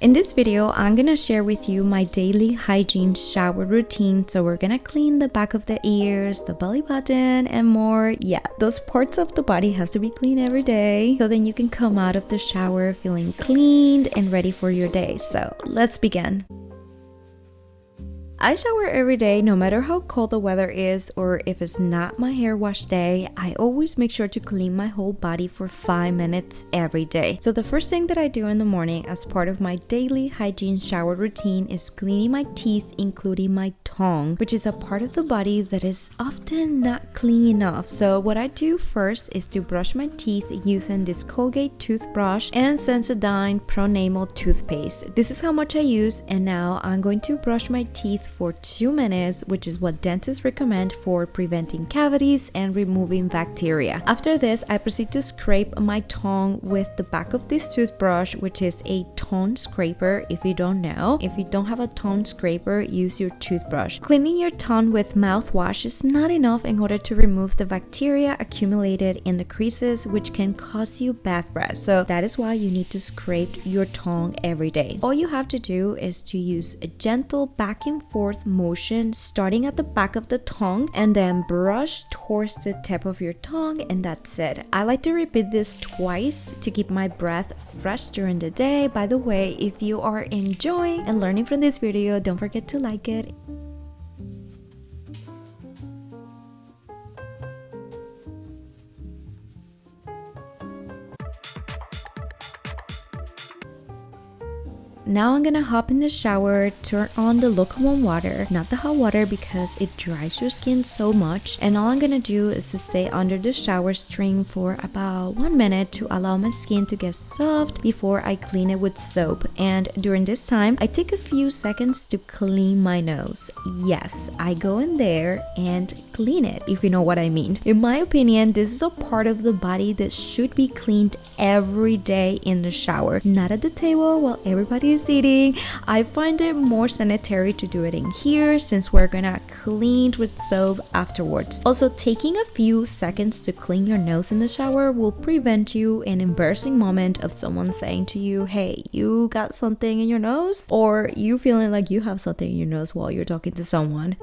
In this video, I'm gonna share with you my daily hygiene shower routine. So we're gonna clean the back of the ears, the belly button, and more. Yeah, those parts of the body have to be clean every day. So then you can come out of the shower feeling cleaned and ready for your day. So let's begin. I shower every day no matter how cold the weather is or if it's not my hair wash day. I always make sure to clean my whole body for 5 minutes every day. So the first thing that I do in the morning as part of my daily hygiene shower routine is cleaning my teeth, including my tongue, which is a part of the body that is often not clean enough. So what I do first is to brush my teeth using this Colgate toothbrush and Sensodyne Pro-Enamel toothpaste. This is how much I use, and now I'm going to brush my teeth for 2 minutes, which is what dentists recommend for preventing cavities and removing bacteria. After this, I proceed to scrape my tongue with the back of this toothbrush, which is a tongue scraper if you don't know. If you don't have a tongue scraper, use your toothbrush. Cleaning your tongue with mouthwash is not enough in order to remove the bacteria accumulated in the creases, which can cause you bad breath. So that is why you need to scrape your tongue every day. All you have to do is to use a gentle back and forth motion starting at the back of the tongue and then brush towards the tip of your tongue, and that's it. I like to repeat this twice to keep my breath fresh during the day. By the way, if you are enjoying and learning from this video, don't forget to like it. Now I'm gonna hop in the shower, turn on the lukewarm water, not the hot water because it dries your skin so much. And all I'm gonna do is to stay under the shower stream for about 1 minute to allow my skin to get soft before I clean it with soap. And during this time, I take a few seconds to clean my nose. Yes, I go in there and clean it, if you know what I mean. In my opinion, this is a part of the body that should be cleaned every day in the shower, not at the table while everybody is eating. I find it more sanitary to do it in here since we're gonna clean with soap afterwards. Also, taking a few seconds to clean your nose in the shower will prevent you an embarrassing moment of someone saying to you, hey, you got something in your nose, or you feeling like you have something in your nose while you're talking to someone.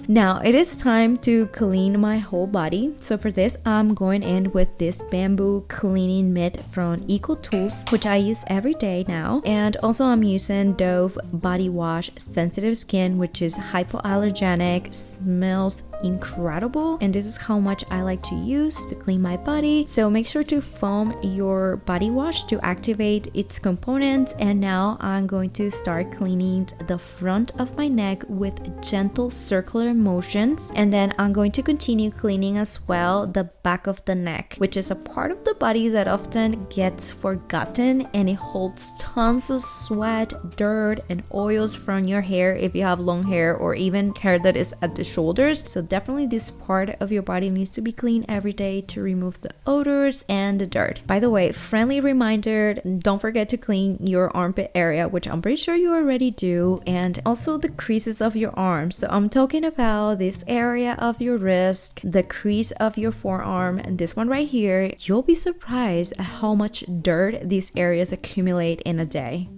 Now it is time to clean my whole body. So for this, I'm going in with this bamboo cleaning mitt from Eco Tools, which I use every day now. And also I'm using Dove body wash sensitive skin, which is hypoallergenic, smells incredible, and this is how much I like to use to clean my body. So make sure to foam your body wash to activate its components. And now I'm going to start cleaning the front of my neck with gentle circular motions, and then I'm going to continue cleaning as well the back of the neck, which is a part of the body that often gets forgotten, and it holds tons of sweat, dirt, and oils from your hair if you have long hair or even hair that is at the shoulders. So definitely this part of your body needs to be cleaned every day to remove the odors and the dirt. By the way, friendly reminder, don't forget to clean your armpit area, which I'm pretty sure you already do, and also the creases of your arms. So I'm talking about this area of your wrist, the crease of your forearm, and this one right here. You'll be surprised at how much dirt these areas accumulate in a day.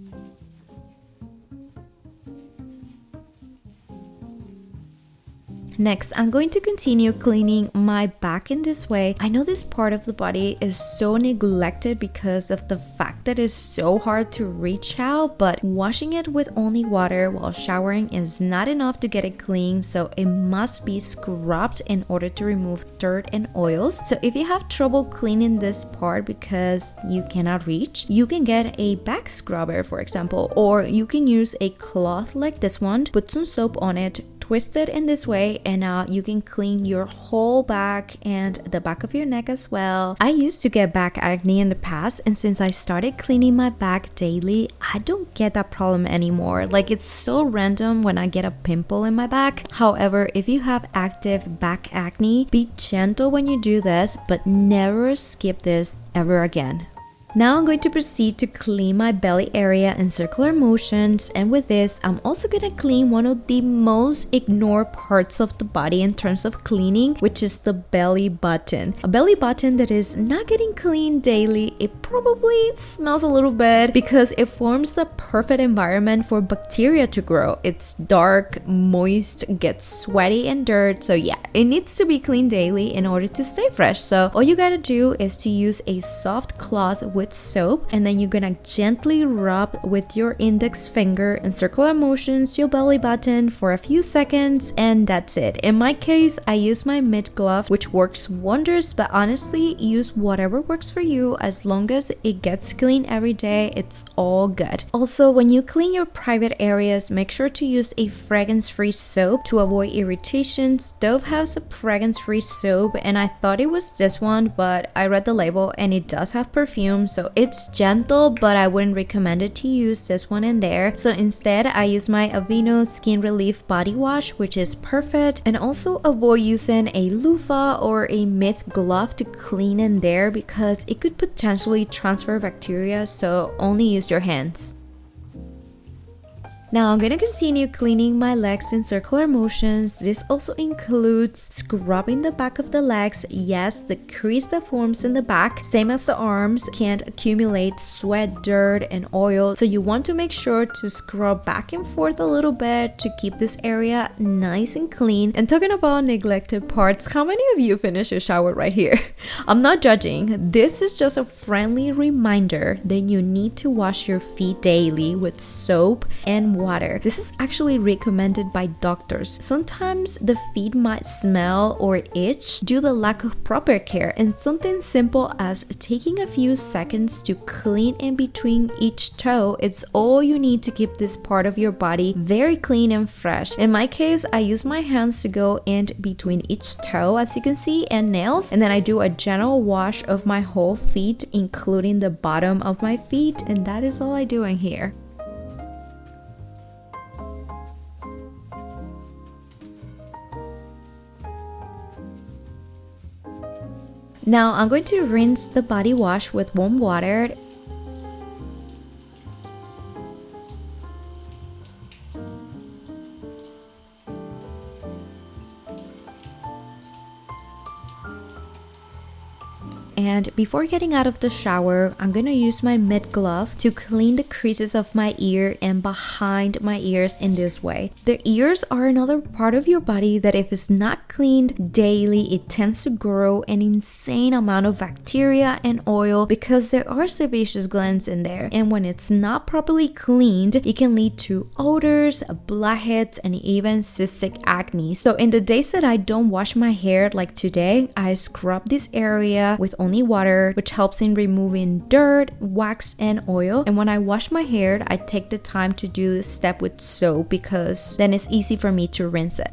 Next, I'm going to continue cleaning my back in this way. I know this part of the body is so neglected because of the fact that it's so hard to reach out, but washing it with only water while showering is not enough to get it clean, so it must be scrubbed in order to remove dirt and oils. So if you have trouble cleaning this part because you cannot reach, you can get a back scrubber, for example, or you can use a cloth like this one, put some soap on it, twist it in this way, and now you can clean your whole back and the back of your neck as well. I used to get back acne in the past, and since I started cleaning my back daily, I don't get that problem anymore. Like, it's so random when I get a pimple in my back. However, if you have active back acne, be gentle when you do this, but never skip this ever again. Now I'm going to proceed to clean my belly area in circular motions, and with this I'm also gonna clean one of the most ignored parts of the body in terms of cleaning, which is the belly button. A belly button that is not getting cleaned daily. It probably smells a little bit because it forms the perfect environment for bacteria to grow. It's dark, moist, gets sweaty and dirt, so yeah, it needs to be cleaned daily in order to stay fresh. So all you gotta do is to use a soft cloth with soap, and then you're gonna gently rub with your index finger in circular motions your belly button for a few seconds, and that's it. In my case, I use my mid glove, which works wonders, but honestly, use whatever works for you. As long as it gets clean every day, it's all good. Also, when you clean your private areas, make sure to use a fragrance-free soap to avoid irritations. Dove has a fragrance-free soap, and I thought it was this one, but I read the label and it does have perfume, so it's gentle, but I wouldn't recommend it to use this one in there. So instead, I use my Aveeno Skin Relief Body Wash, which is perfect. And also avoid using a loofah or a mid glove to clean in there because it could potentially transfer bacteria, so only use your hands. Now I'm gonna continue cleaning my legs in circular motions. This also includes scrubbing the back of the legs. Yes, the crease that forms in the back, same as the arms, can't accumulate sweat, dirt, and oil. So you want to make sure to scrub back and forth a little bit to keep this area nice and clean. And talking about neglected parts, how many of you finish your shower right here? I'm not judging. This is just a friendly reminder that you need to wash your feet daily with soap and water. This is actually recommended by doctors. Sometimes the feet might smell or itch due to the lack of proper care, and something simple as taking a few seconds to clean in between each toe, it's all you need to keep this part of your body very clean and fresh. In my case, I use my hands to go in between each toe, as you can see, and nails, and then I do a general wash of my whole feet, including the bottom of my feet, and that is all I do in here. Now I'm going to rinse the body wash with warm water. And before getting out of the shower, I'm gonna use my mid glove to clean the creases of my ear and behind my ears in this way. The ears are another part of your body that if it's not cleaned daily, it tends to grow an insane amount of bacteria and oil because there are sebaceous glands in there. And when it's not properly cleaned, it can lead to odors, blackheads, and even cystic acne. So in the days that I don't wash my hair like today, I scrub this area with only water, which helps in removing dirt, wax, and oil. And when I wash my hair, I take the time to do this step with soap because then it's easy for me to rinse it.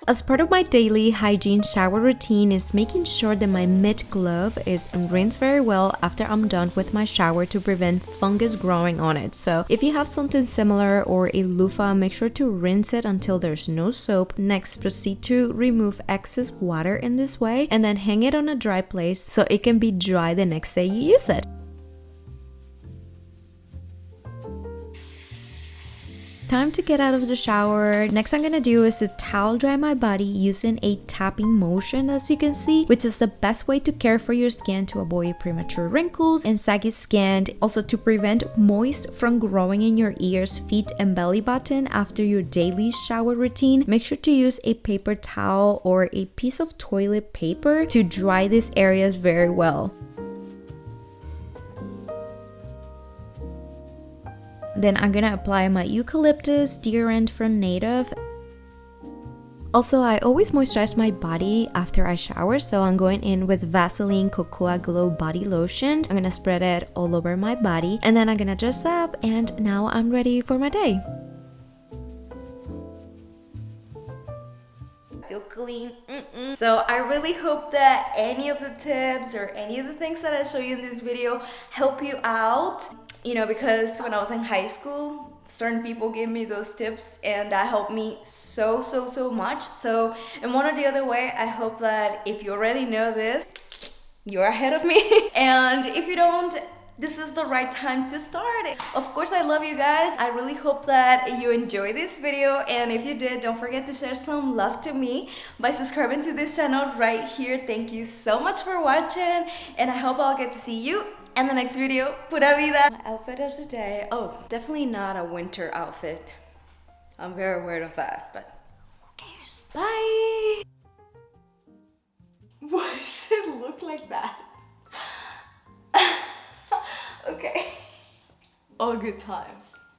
As part of my daily hygiene shower routine is making sure that my mid glove is rinsed very well after I'm done with my shower to prevent fungus growing on it. So if you have something similar or a loofah, make sure to rinse it until there's no soap. Next, proceed to remove excess water in this way and then hang it on a dry place so it can be dry the next day you use it. Time to get out of the shower. Next I'm gonna do is to towel dry my body using a tapping motion, as you can see, which is the best way to care for your skin to avoid premature wrinkles and saggy skin. Also to prevent moist from growing in your ears, feet, and belly button after your daily shower routine. Make sure to use a paper towel or a piece of toilet paper to dry these areas very well. Then I'm gonna apply my eucalyptus deodorant from Native. Also, I always moisturize my body after I shower, so I'm going in with Vaseline Cocoa Glow Body Lotion. I'm gonna spread it all over my body, and then I'm gonna dress up, and now I'm ready for my day. Feel clean. So I really hope that any of the tips or any of the things that I show you in this video help you out. You know, because when I was in high school, certain people gave me those tips, and that helped me so much. So in one or the other way, I hope that if you already know this, you're ahead of me. And if you don't, this is the right time to start. Of course, I love you guys. I really hope that you enjoyed this video, and if you did, don't forget to share some love to me by subscribing to this channel right here. Thank you so much for watching, and I hope I'll get to see you in the next video. Pura Vida. My outfit of the day. Oh, definitely not a winter outfit. I'm very aware of that, but who cares? Bye! Why does it look like that? Okay. All good times.